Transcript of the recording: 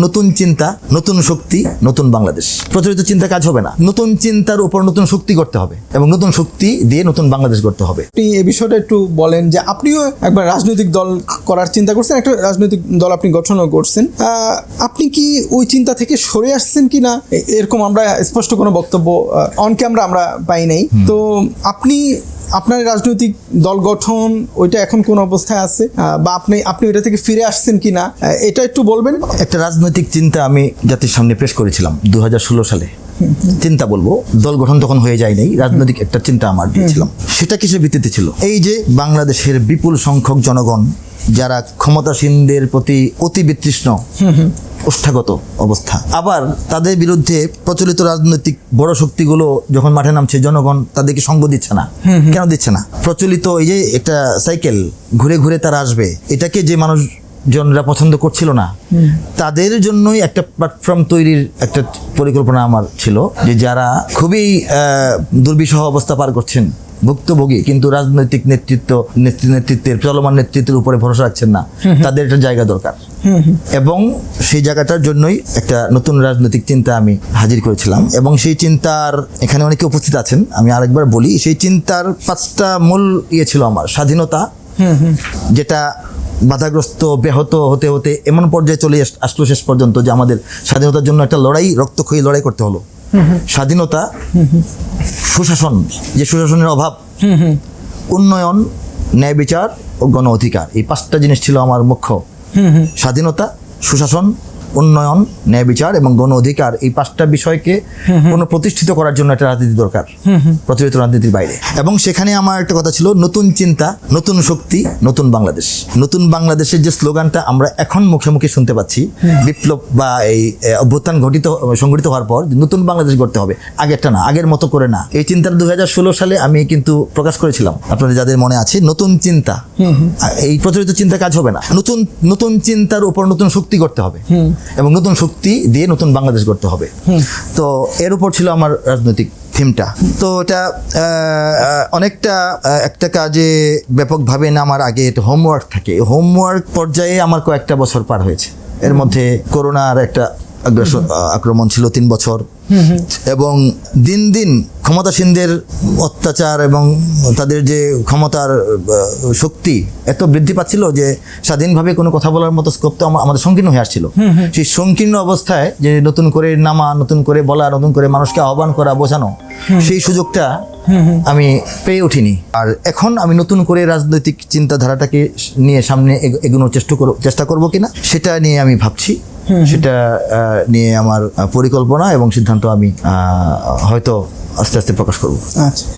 নতুন চিন্তা, নতুন শক্তি, নতুন বাংলাদেশ। প্রচলিত চিন্তা কাজ হবে না, নতুন চিন্তার উপর নতুন শক্তি করতে হবে এবং নতুন শক্তি দিয়ে নতুন বাংলাদেশ গড়তে হবে। আপনি এই বিষয়টা একটু বলেন যে আপনিও একবার রাজনৈতিক দল করার চিন্তা করছেন, একটা রাজনৈতিক দল আপনি গঠনও করছেন, আপনি কি ওই চিন্তা থেকে সরে আসছেন কি না এরকম আমরা স্পষ্ট কোনো বক্তব্য অন ক্যামেরা আমরা পাই নাই। তো আপনি আপনার রাজনৈতিক দল গঠন ওইটা এখন কোন অবস্থায় আছে, বা আপনি ওইটা থেকে ফিরে আসছেন কি না এটা একটু বলবেন। একটা রাজনৈতিক চিন্তা আমি জাতির সামনে পেশ করেছিলাম 2016 সালে। চিন্তা বলবো, দল গঠন তখন হয়ে যায় নাই, রাজনৈতিক একটা চিন্তা আমার দিয়েছিলাম। সেটা কিসের ভিত্তিতে ছিল? এই যে বাংলাদেশের বিপুল সংখ্যক জনগণ যারা ক্ষমতাসীনদের প্রতি অতি বিতৃষ্ণ, ওষ্ঠাগত অবস্থা, আবার তাদের বিরুদ্ধে প্রচলিত রাজনৈতিক বড় শক্তিগুলো যখন মাঠে নামছে, জনগণ তাদেরকে সঙ্গ দিচ্ছে না। কেন দিচ্ছে না? প্রচলিত এই যে একটা সাইকেল ঘুরে ঘুরে তারা আসবে, এটাকে যে মানুষজনরা পছন্দ করছিল না, তাদের জন্যই একটা প্ল্যাটফর্ম তৈরির একটা পরিকল্পনা আমার ছিল, যে যারা খুবই দুর্বিষহ অবস্থা পার করছেন, ভুক্তভোগী, কিন্তু রাজনৈতিক নেতৃত্বের চলমান নেতৃত্বের উপরে ভরসা রাখছেন না, তাদের একটা জায়গা দরকার। এবং সেই জায়গাটার জন্যই একটা নতুন রাজনৈতিক চিন্তা আমি হাজির করেছিলাম। এবং সেই চিন্তার, এখানে অনেকে উপস্থিত আছেন, আমি আরেকবার বলি, সেই চিন্তার 5টা মূল ছিল আমার। স্বাধীনতা, যেটা বাধাগ্রস্ত, ব্যাহত হতে হতে এমন পর্যায়ে চলে আসলো শেষ পর্যন্ত যে আমাদের স্বাধীনতার জন্য একটা লড়াই, রক্তক্ষয়ী লড়াই করতে হলো। স্বাধীনতা, সুশাসন, যে সুশাসনের অভাব, উন্নয়ন, ন্যায় বিচার ও গণ অধিকার, এই 5টা জিনিস ছিল আমার মুখ্য। স্বাধীনতা, সুশাসন, উন্নয়ন, ন্যায় বিচার এবং গণ অধিকার, এই 5টা বিষয়কে পুনঃপ্রতিষ্ঠিত করার জন্য একটা রাজনীতি দরকার, প্রচলিত রাজনীতির বাইরে। এবং সেখানে আমার একটা কথা ছিল, নতুন চিন্তা, নতুন শক্তি, নতুন বাংলাদেশ। নতুন বাংলাদেশের যে স্লোগানটা আমরা এখন মুখে মুখে শুনতে পাচ্ছি, বিপ্লব বা এই অভ্যুত্থান সংঘটিত হওয়ার পর নতুন বাংলাদেশ গড়তে হবে, আগেরটা না, আগের মতো করে না। এই চিন্তাটা 2016 সালে আমি কিন্তু প্রকাশ করেছিলাম, আপনাদের যাদের মনে আছে। নতুন চিন্তা, এই প্রচলিত চিন্তা কাজ হবে না, নতুন চিন্তার উপর নতুন শক্তি করতে হবে এবং নতুন শক্তি দিয়ে নতুন বাংলাদেশ গড়তে হবে। তো এর উপর ছিল আমার রাজনৈতিক থিমটা। তো এটা অনেকটা একটা কাজে ব্যাপকভাবে নামার আগে এটা হোমওয়ার্ক থাকে। হোমওয়ার্ক পর্যায়ে আমার কয়েকটা বছর পার হয়েছে। এর মধ্যে করোনার একটা আক্রমণ ছিল 3 বছর, এবং দিন দিন ক্ষমতাসীনদের অত্যাচার এবং তাদের যে ক্ষমতার শক্তি এত বৃদ্ধি পাচ্ছিল যে স্বাধীনভাবে কোনো কথা বলার মতো স্কোপ তো আমাদের সংকীর্ণ হয়ে আসছিল। সেই সংকীর্ণ অবস্থায় যে নতুন করে নামা, নতুন করে বলা, নতুন করে মানুষকে আহ্বান করা, বোঝানো, সেই সুযোগটা আমি পেয়ে উঠিনি। আর এখন আমি নতুন করে রাজনৈতিক চিন্তাধারাটাকে নিয়ে সামনে এগোনোর চেষ্টা করবো কিনা সেটা নিয়ে আমি ভাবছি। সেটা নিয়ে আমার পরিকল্পনা এবং সিদ্ধান্ত আমি হয়তো আস্তে আস্তে প্রকাশ করব। আচ্ছা।